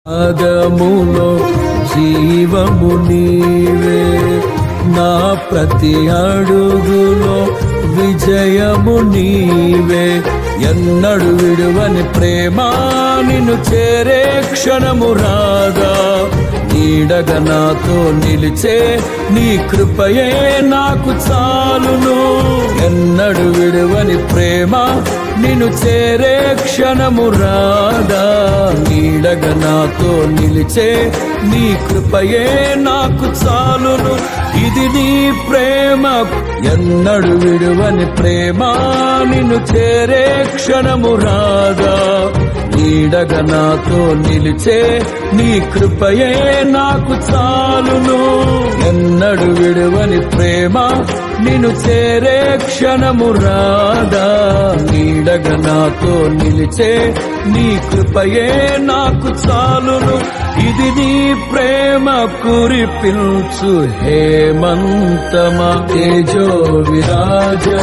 ఆగములో జీవము నీవే, నా ప్రతి అడుగులో విజయము నీవే. ఎన్నడు విడువని ప్రేమ నిన్ను చేరే క్షణము రాగా, నీడగా నాతో నిలిచే నీ కృపయే నాకు చాలును. ఎన్నడు విడువని ప్రేమ నిన్ను చేరే క్షణము రాగా, నీడగా నాతో నిలిచే నీ కృపయే నాకు చాలును. ఇది నీ ప్రేమ, ఎన్నడు విడువని ప్రేమ నిన్ను చేరే క్షణము రాగా, నీడగా నాతో నిలిచే నీ కృపయే నాకు చాలును. ఎన్నడు విడువని ప్రేమ నిన్ను చేరే క్షణము రాగా, నీడగా నాతో నిలిచే నీ కృపయే నాకు చాలును. ఇది నీ ప్రేమ కురిపించు హేమంతమా తేజో విరాజా.